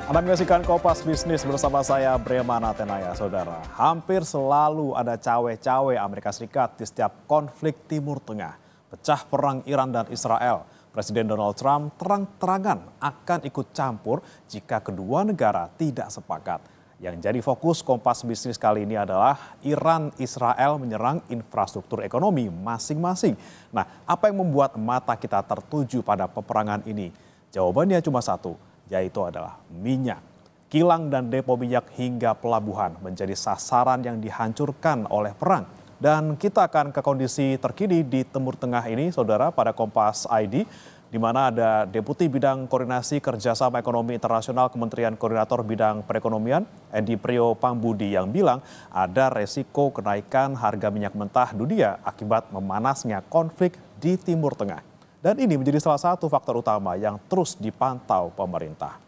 Anda menyaksikan Kompas Bisnis bersama saya, Bremana Tenaya, saudara. Hampir selalu ada cawe-cawe Amerika Serikat di setiap konflik Timur Tengah. Pecah perang Iran dan Israel. Presiden Donald Trump terang-terangan akan ikut campur jika kedua negara tidak sepakat. Yang jadi fokus Kompas Bisnis kali ini adalah Iran-Israel menyerang infrastruktur ekonomi masing-masing. Nah, apa yang membuat mata kita tertuju pada peperangan ini? Jawabannya cuma satu, yaitu adalah minyak. Kilang dan depo minyak hingga pelabuhan menjadi sasaran yang dihancurkan oleh perang. Dan kita akan ke kondisi terkini di Timur Tengah ini, saudara, pada Kompas ID, di mana ada Deputi Bidang Koordinasi Kerjasama Ekonomi Internasional Kementerian Koordinator Bidang Perekonomian, Edi Priyo Pambudi, yang bilang ada resiko kenaikan harga minyak mentah dunia akibat memanasnya konflik di Timur Tengah. Dan ini menjadi salah satu faktor utama yang terus dipantau pemerintah.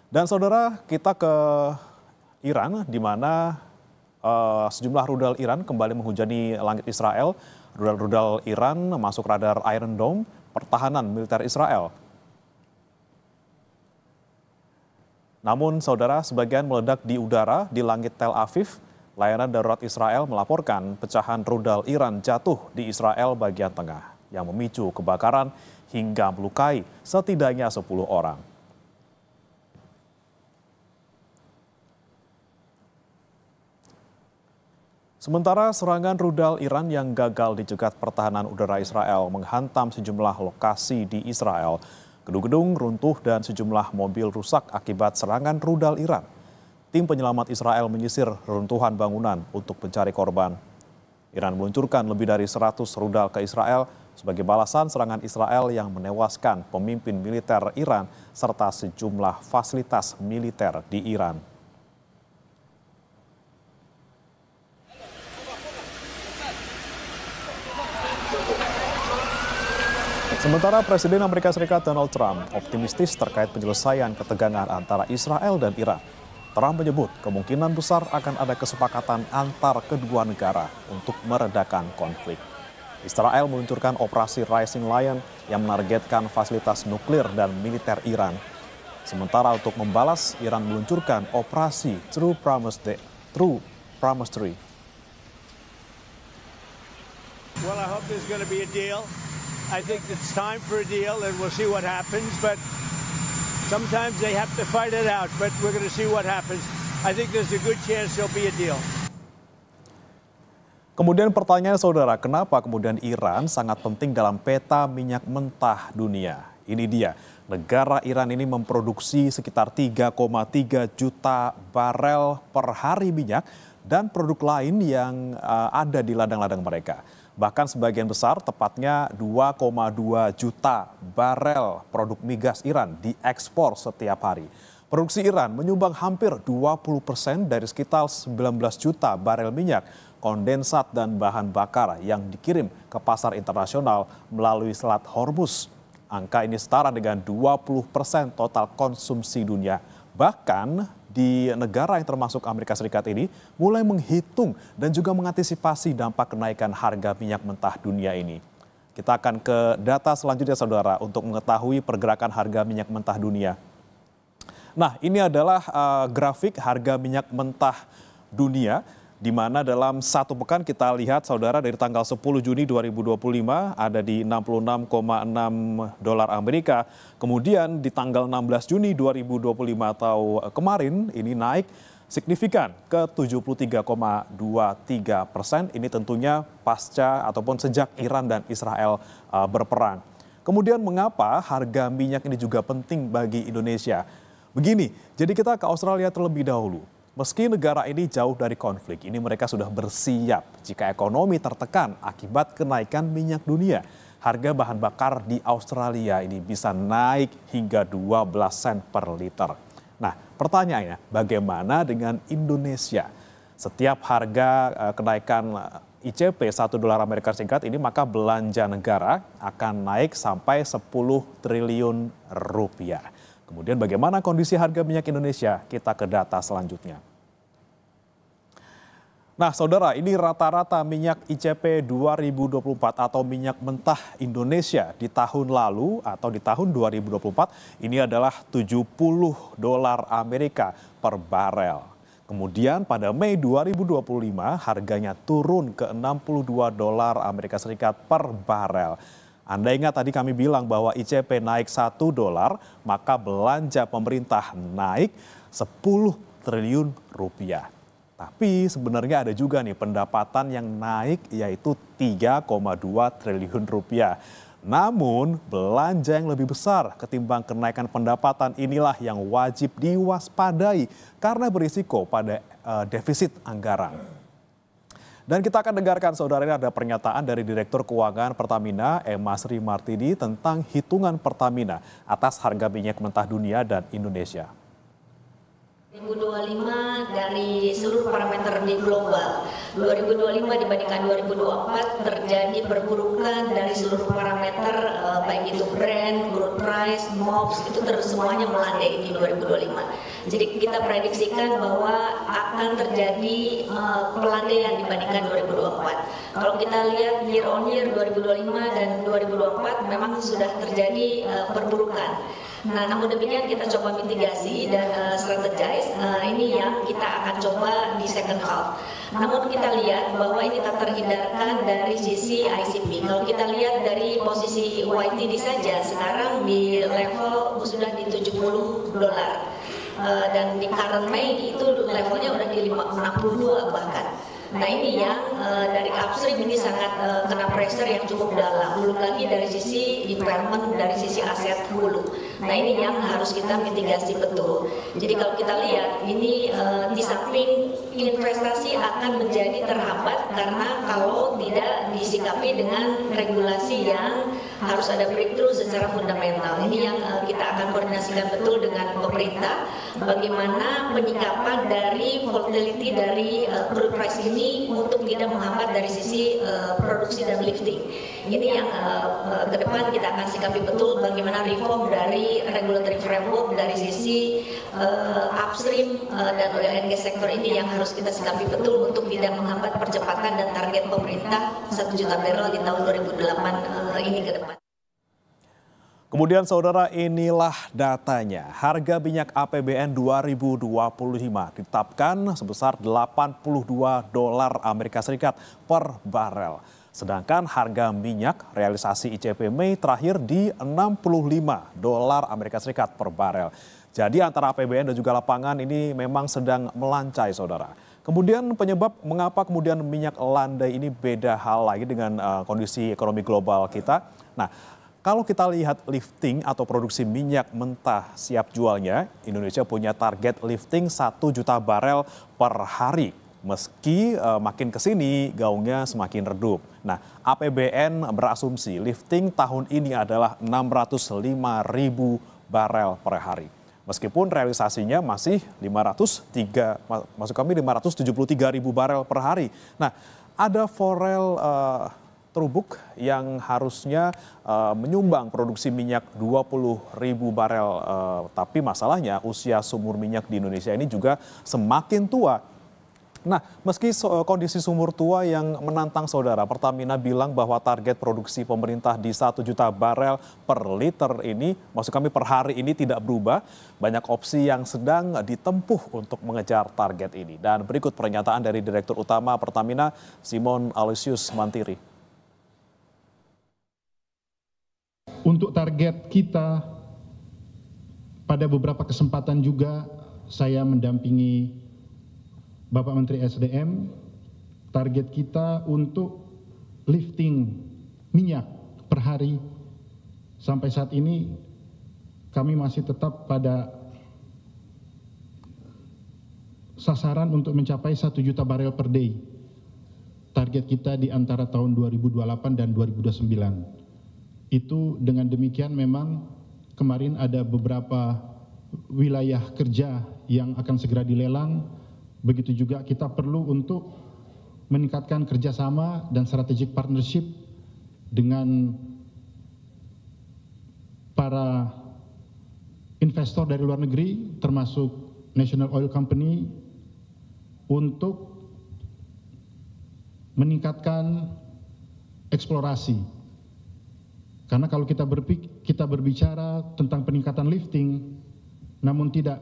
Dan saudara, kita ke Iran, di mana sejumlah rudal Iran kembali menghujani langit Israel. Rudal-rudal Iran masuk radar Iron Dome, pertahanan militer Israel. Namun saudara, sebagian meledak di udara di langit Tel Aviv. Layanan darurat Israel melaporkan pecahan rudal Iran jatuh di Israel bagian tengah, yang memicu kebakaran hingga melukai setidaknya 10 orang. Sementara serangan rudal Iran yang gagal dicegat pertahanan udara Israel menghantam sejumlah lokasi di Israel. Gedung-gedung runtuh dan sejumlah mobil rusak akibat serangan rudal Iran. Tim penyelamat Israel menyisir reruntuhan bangunan untuk mencari korban. Iran meluncurkan lebih dari 100 rudal ke Israel sebagai balasan serangan Israel yang menewaskan pemimpin militer Iran serta sejumlah fasilitas militer di Iran. Sementara Presiden Amerika Serikat Donald Trump optimistis terkait penyelesaian ketegangan antara Israel dan Iran. Trump menyebut kemungkinan besar akan ada kesepakatan antar kedua negara untuk meredakan konflik. Israel meluncurkan operasi Rising Lion yang menargetkan fasilitas nuklir dan militer Iran. Sementara untuk membalas, Iran meluncurkan operasi True Promise Tree. Well, I hope there's going to be a deal. I think it's time for a deal, and we'll see what happens. But sometimes they have to fight it out. But we're going to see what happens. I think there's a good chance there'll be a deal. Kemudian pertanyaan saudara, kenapa kemudian Iran sangat penting dalam peta minyak mentah dunia? Ini dia, negara Iran ini memproduksi sekitar 3,3 juta barel per hari minyak dan produk lain yang ada di ladang-ladang mereka. Bahkan sebagian besar, tepatnya 2,2 juta barel produk migas Iran diekspor setiap hari. Produksi Iran menyumbang hampir 20% dari sekitar 19 juta barel minyak, kondensat dan bahan bakar yang dikirim ke pasar internasional melalui Selat Hormuz. Angka ini setara dengan 20% total konsumsi dunia. Bahkan di negara yang termasuk Amerika Serikat ini mulai menghitung dan juga mengantisipasi dampak kenaikan harga minyak mentah dunia ini. Kita akan ke data selanjutnya saudara untuk mengetahui pergerakan harga minyak mentah dunia. Nah, ini adalah grafik harga minyak mentah dunia, di mana dalam satu pekan kita lihat saudara dari tanggal 10 Juni 2025 ada di 66,6 dolar Amerika. Kemudian di tanggal 16 Juni 2025 atau kemarin ini naik signifikan ke 73,23%. Ini tentunya pasca ataupun sejak Iran dan Israel berperang. Kemudian mengapa harga minyak ini juga penting bagi Indonesia? Begini, jadi kita ke Australia terlebih dahulu. Meski negara ini jauh dari konflik, ini mereka sudah bersiap jika ekonomi tertekan akibat kenaikan minyak dunia. Harga bahan bakar di Australia ini bisa naik hingga 12 sen per liter. Nah, pertanyaannya, bagaimana dengan Indonesia? Setiap harga kenaikan ICP 1 dolar Amerika Serikat ini, maka belanja negara akan naik sampai 10 triliun rupiah. Kemudian bagaimana kondisi harga minyak Indonesia? Kita ke data selanjutnya. Nah, saudara, ini rata-rata minyak ICP 2024 atau minyak mentah Indonesia di tahun lalu atau di tahun 2024 ini adalah 70 dolar Amerika per barel. Kemudian pada Mei 2025 harganya turun ke 62 dolar Amerika Serikat per barel. Anda ingat tadi kami bilang bahwa ICP naik 1 dolar, maka belanja pemerintah naik 10 triliun rupiah. Tapi sebenarnya ada juga nih pendapatan yang naik yaitu 3,2 triliun rupiah. Namun belanja yang lebih besar ketimbang kenaikan pendapatan inilah yang wajib diwaspadai karena berisiko pada defisit anggaran. Dan kita akan dengarkan saudara, ini ada pernyataan dari Direktur Keuangan Pertamina Emma Sri Martini tentang hitungan Pertamina atas harga minyak mentah dunia dan Indonesia. 2025 dari seluruh parameter di global, 2025 dibandingkan 2024 terjadi perburukan dari seluruh parameter baik itu Brent, crude price, MOPS itu semuanya melandai di 2025. Jadi kita prediksikan bahwa akan terjadi pelandaian dibandingkan 2024. Kalau kita lihat year on year 2025 dan 2024 memang sudah terjadi perburukan. Nah, namun demikian kita coba mitigasi dan strategize. Ini yang kita akan coba di second half. Namun kita lihat bahwa ini tak terhindarkan dari sisi ICP. Kalau kita lihat dari posisi YTD saja, sekarang di level sudah di 70 dolar. Dan di current Mei itu levelnya udah di 62 bahkan. Nah ini yang dari upstream ini sangat kena pressure yang cukup dalam. Belum lagi dari sisi impairment, dari sisi aset hulu. Nah ini yang harus kita mitigasi betul. Jadi kalau kita lihat ini di samping investasi akan menjadi terhambat karena kalau tidak disikapi dengan regulasi yang harus ada breakthrough secara fundamental. Ini yang kita akan koordinasikan betul dengan pemerintah. Bagaimana penyikapan dari volatility dari crude price ini untuk tidak menghambat dari sisi produksi dan lifting. Ini yang ke depan kita akan sikapi betul bagaimana reform dari regulatory framework dari sisi upstream dan oil and gas sektor ini yang harus kita sikapi betul untuk tidak menghambat percepatan dan target pemerintah 1 juta barrel di tahun 2008 ini ke depan. Kemudian saudara, inilah datanya. Harga minyak APBN 2025 ditetapkan sebesar 82 dolar Amerika Serikat per barel. Sedangkan harga minyak realisasi ICP Mei terakhir di 65 dolar Amerika Serikat per barel. Jadi antara APBN dan juga lapangan ini memang sedang melancai saudara. Kemudian penyebab mengapa kemudian minyak landai ini beda hal lagi dengan kondisi ekonomi global kita. Nah, kalau kita lihat lifting atau produksi minyak mentah siap jualnya, Indonesia punya target lifting 1 juta barel per hari. Meski makin ke sini gaungnya semakin redup. Nah, APBN berasumsi lifting tahun ini adalah 605.000 barel per hari. Meskipun realisasinya masih 573.000 barel per hari. Nah, ada Forel Trubuk yang harusnya menyumbang produksi minyak 20.000 barel. Tapi masalahnya usia sumur minyak di Indonesia ini juga semakin tua. Nah, meski kondisi sumur tua yang menantang saudara, Pertamina bilang bahwa target produksi pemerintah di 1 juta barel per liter ini, maksud kami per hari ini tidak berubah. Banyak opsi yang sedang ditempuh untuk mengejar target ini. Dan berikut pernyataan dari Direktur Utama Pertamina, Simon Aloysius Mantiri. Untuk target kita, pada beberapa kesempatan juga saya mendampingi Bapak Menteri SDM, target kita untuk lifting minyak per hari sampai saat ini kami masih tetap pada sasaran untuk mencapai 1 juta barel per day. Target kita di antara tahun 2028 dan 2029. Itu dengan demikian memang kemarin ada beberapa wilayah kerja yang akan segera dilelang. Begitu juga kita perlu untuk meningkatkan kerjasama dan strategic partnership dengan para investor dari luar negeri, termasuk National Oil Company, untuk meningkatkan eksplorasi. Karena kalau kita berbicara tentang peningkatan lifting, namun tidak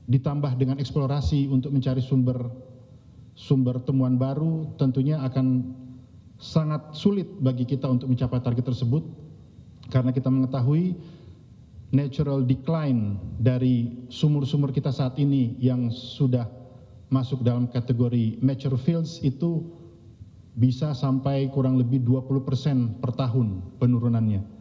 ditambah dengan eksplorasi untuk mencari sumber temuan baru, tentunya akan sangat sulit bagi kita untuk mencapai target tersebut, karena kita mengetahui natural decline dari sumur-sumur kita saat ini yang sudah masuk dalam kategori mature fields itu bisa sampai kurang lebih 20% per tahun penurunannya.